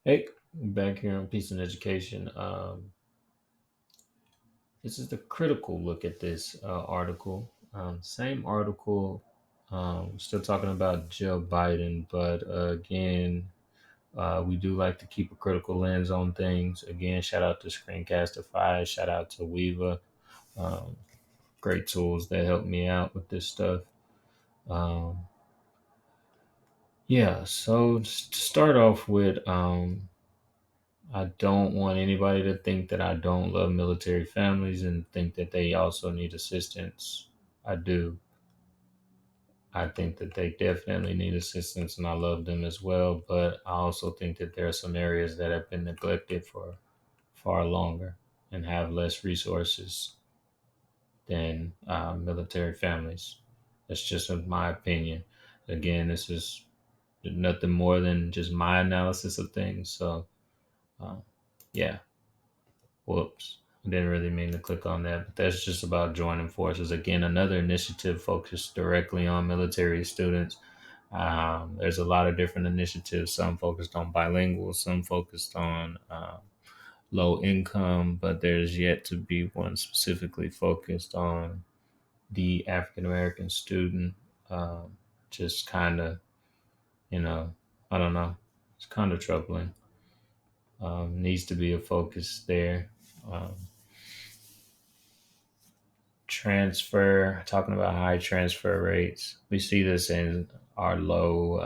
Hey, back here on Peace and Education. This is the critical look at this article. Same article, still talking about Joe Biden, but again, we do like to keep a critical lens on things. Again, shout out to Screencastify, shout out to Weaver. Um, Great tools that help me out with this stuff. Um, yeah, so to start off with, I don't want anybody to think that I don't love military families and think that they also need assistance. I do. I think that they definitely need assistance and I love them as well. But I also think that there are some areas that have been neglected for far longer and have less resources than military families. That's just my opinion. Again, this is nothing more than just my analysis of things. So, uh, yeah. Whoops. I didn't really mean to click on that, but that's just about joining forces. Again, another initiative focused directly on military students. There's a lot of different initiatives, some focused on bilingual, some focused on low income, but there's yet to be one specifically focused on the African American student. Um, just kind of, you know, I don't know. It's kind of troubling. Needs to be a focus there. Um, Transfer, talking about high transfer rates. We see this in our low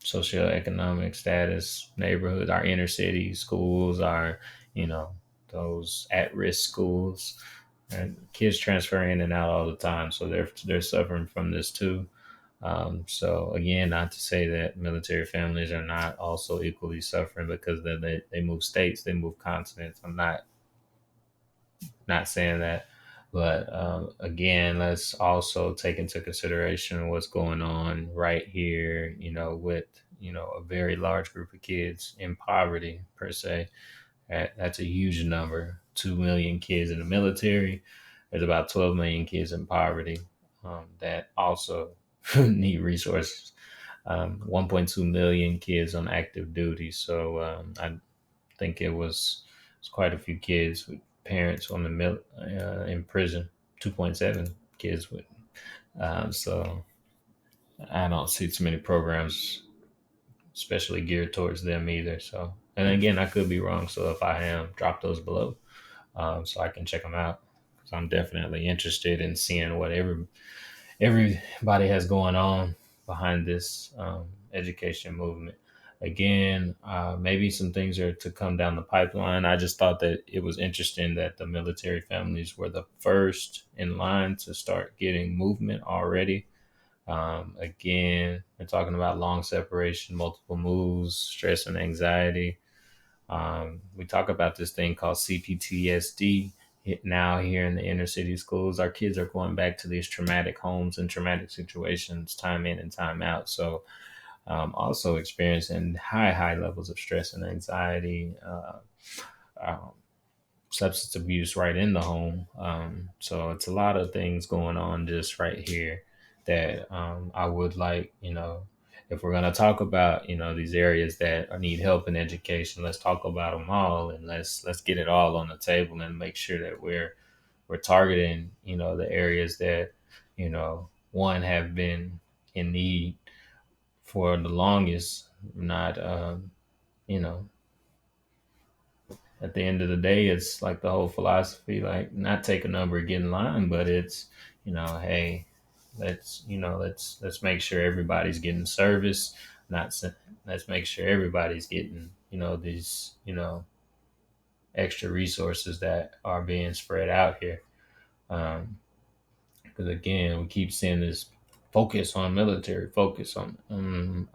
socioeconomic status neighborhoods, our inner city schools, our, you know, those at risk schools. And kids transfer in and out all the time. So they're suffering from this too. So again, not to say that military families are not also equally suffering because they move states, they move continents. I'm not saying that. But again, let's also take into consideration what's going on right here, with, a very large group of kids in poverty, per se. That's a huge number. 2 million kids in the military. There's about 12 million kids in poverty that also need resources. 1.2 million kids on active duty. So I think it's quite a few kids with parents on the in prison. 2.7 kids with. So I don't see too many programs, especially geared towards them either. So, and again, I could be wrong. So if I am, drop those below so I can check them out. Because I'm definitely interested in seeing what everybody has going on behind this education movement. Again, maybe some things are to come down the pipeline. I just thought that it was interesting that the military families were the first in line to start getting movement already. Again, we're talking about long separation, multiple moves, stress and anxiety. We talk about this thing called CPTSD now here in the inner city schools. Our kids are going back to these traumatic homes and traumatic situations time in and time out. So, also experiencing high levels of stress and anxiety, um, substance abuse right in the home. So it's a lot of things going on just right here that I would like, if we're going to talk about, these areas that need help in education, let's talk about them all and let's get it all on the table and make sure that we're targeting, the areas that, one have been in need for the longest, not, you know, at the end of the day, it's like the whole philosophy, like not take a number, get in line, but it's, hey, let's make sure everybody's getting service, not let's make sure everybody's getting, these, extra resources that are being spread out here. Because again, we keep seeing this focus on military, focus on.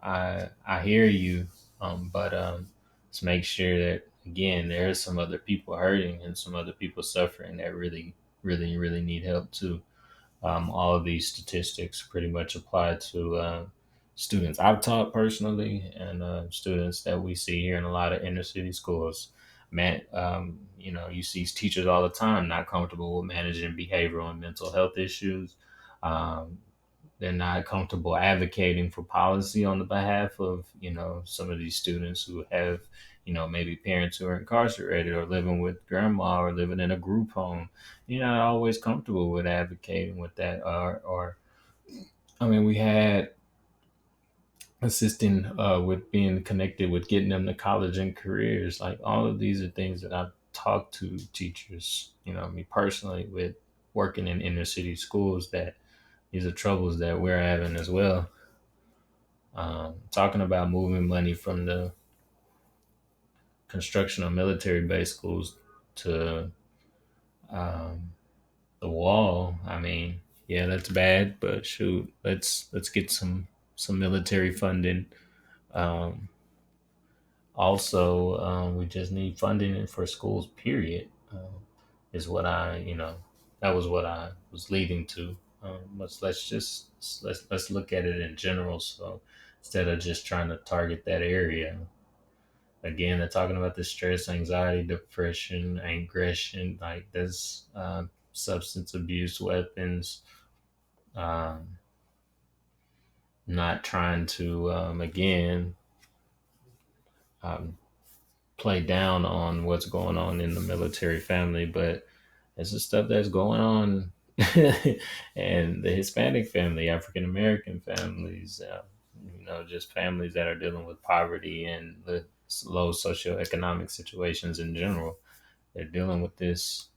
I hear you, but let's make sure that again there are some other people hurting and some other people suffering that really need help too. All of these statistics pretty much apply to students I've taught personally and students that we see here in a lot of inner city schools. Man, you see teachers all the time not comfortable with managing behavioral and mental health issues. Um, they're not comfortable advocating for policy on the behalf of, some of these students who have, maybe parents who are incarcerated or living with grandma or living in a group home. You're not always comfortable with advocating with that. Or I mean, we had assisting with being connected with getting them to college and careers. Like all of these are things that I've talked to teachers, me personally, with working in inner city schools, that these are troubles that we're having as well. Talking about moving money from the construction of military base schools to um, the wall. I mean, yeah, that's bad, but shoot, let's get some military funding. Um, Also, we just need funding for schools. Period. Is what that was what I was leading to. Let's look at it in general. So instead of just trying to target that area, again, they're talking about the stress, anxiety, depression, aggression, like this, substance abuse, weapons. Um, Not trying to again um, play down on what's going on in the military family, but it's the stuff that's going on and the Hispanic family, African American families, just families that are dealing with poverty and the low socioeconomic situations in general. They're dealing with this,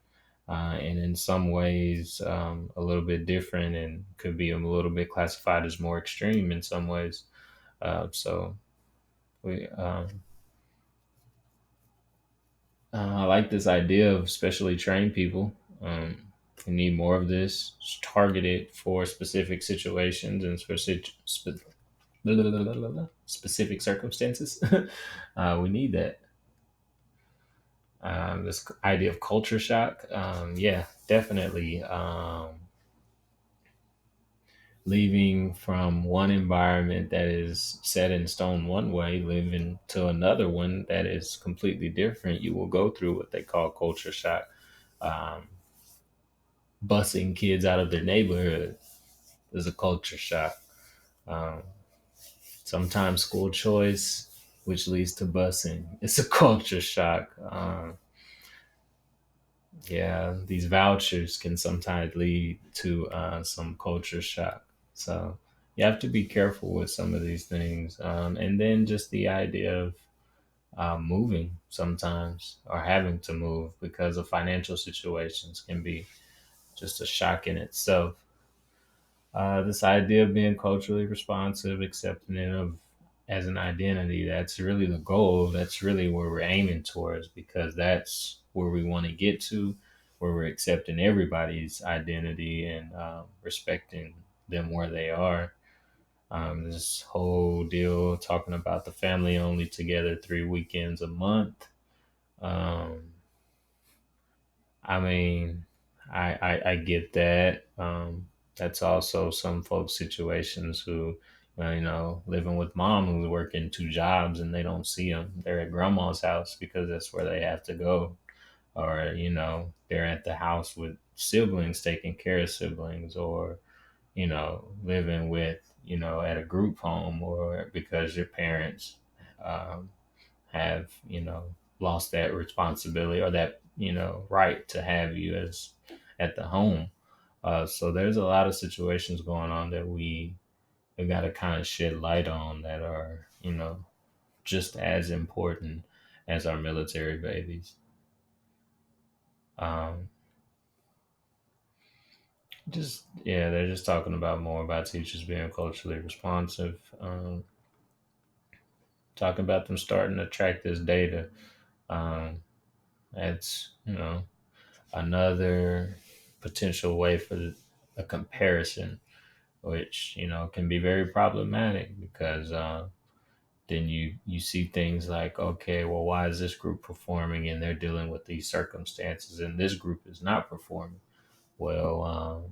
and in some ways, a little bit different, and could be a little bit classified as more extreme in some ways. So we I like this idea of specially trained people. We need more of this. It's targeted for specific situations and specific circumstances. We need that. This idea of culture shock. Yeah, definitely. Leaving from one environment that is set in stone one way, living to another one that is completely different, you will go through what they call culture shock. Um, Busing kids out of their neighborhood is a culture shock. Um, Sometimes school choice, which leads to busing, it's a culture shock. Yeah, these vouchers can sometimes lead to some culture shock. So you have to be careful with some of these things. And then just the idea of moving sometimes or having to move because of financial situations can be just a shock in itself. This idea of being culturally responsive, accepting it of as an identity, that's really the goal. That's really where we're aiming towards, because that's where we want to get to, where we're accepting everybody's identity and respecting them where they are. This whole deal talking about the family only together 3 weekends a month. Um, I mean, I get that. That's also some folks' situations who, living with mom who's working two jobs and they don't see them. They're at grandma's house because that's where they have to go. Or, they're at the house with siblings, taking care of siblings, or, living with, at a group home, or because your parents um, have lost that responsibility or that right to have you as at the home. So there's a lot of situations going on that we got to kind of shed light on that are just as important as our military babies. um just yeah, they're just talking about more about teachers being culturally responsive, talking about them starting to track this data. um that's another potential way for a comparison, which can be very problematic because then you see things like, okay, well, why is this group performing and they're dealing with these circumstances, and this group is not performing? Well,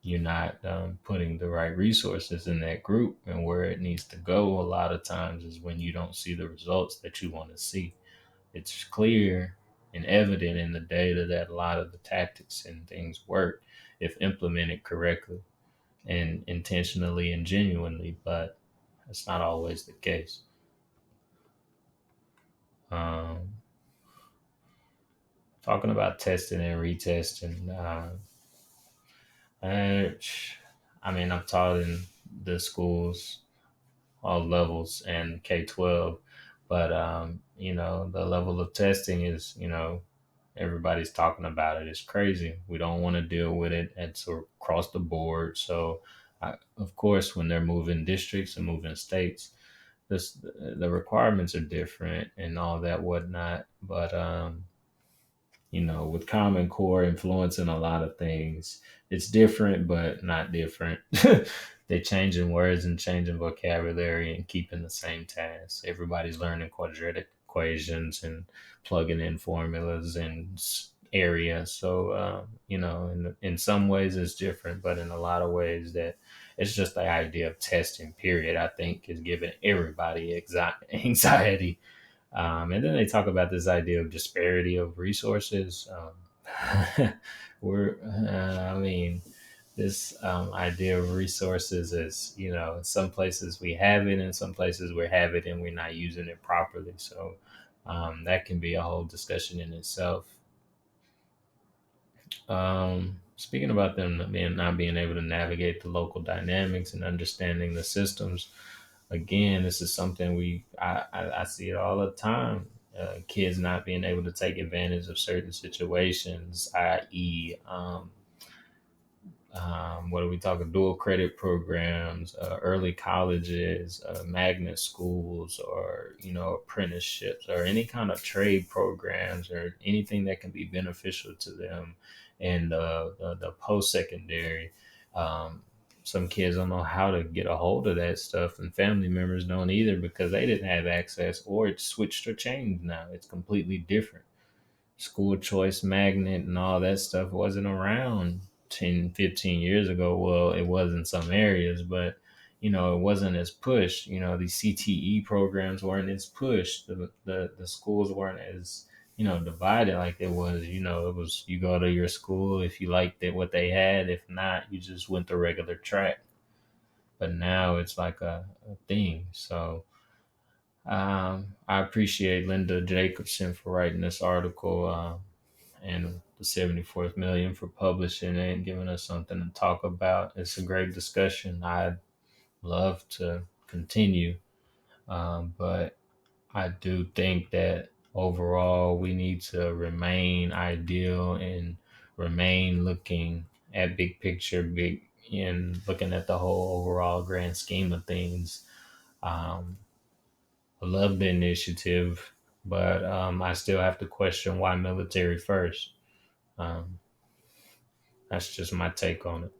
you're not putting the right resources in that group, and where it needs to go. A lot of times is when you don't see the results that you want to see. It's clear and evident in the data that a lot of the tactics and things work if implemented correctly. and intentionally and genuinely, but that's not always the case. Um, Talking about testing and retesting, I, I mean, I've taught in the schools, all levels, and K 12, but, the level of testing is, everybody's talking about it. It's crazy. We don't want to deal with it. It's across the board. So, of course, when they're moving districts and moving states, the requirements are different and all that whatnot. But with Common Core influencing a lot of things, it's different, but not different. They're changing words and changing vocabulary and keeping the same tasks. Everybody's learning quadratic equations and plugging in formulas and areas. So, in some ways it's different, but in a lot of ways that it's just the idea of testing, period, I think is giving everybody anxiety, and then they talk about this idea of disparity of resources. I mean, this idea of resources is, in some places we have it, in some places we have it, and we're not using it properly. So that can be a whole discussion in itself. Speaking about them not being able to navigate the local dynamics and understanding the systems, again, this is something I see it all the time. Kids not being able to take advantage of certain situations, i.e., what are we talking? Dual credit programs, early colleges, magnet schools, or apprenticeships, or any kind of trade programs, or anything that can be beneficial to them. And the post secondary, um, some kids don't know how to get a hold of that stuff, and family members don't either because they didn't have access, or it's switched or changed now. It's completely different. School choice magnet and all that stuff wasn't around 10, 15 years ago. Well, it was in some areas, but it wasn't as pushed. These CTE programs weren't as pushed. The schools weren't as divided like it was. It was, you go to your school if you liked it, what they had. If not, you just went the regular track. But now it's like a thing. So I appreciate Linda Jacobson for writing this article, and the 74th million for publishing it and giving us something to talk about. It's a great discussion. I'd love to continue, but I do think that overall we need to remain ideal and remain looking at big picture, big and looking at the whole overall grand scheme of things. Um, I love the initiative, but I still have to question why military first. Um, that's just my take on it.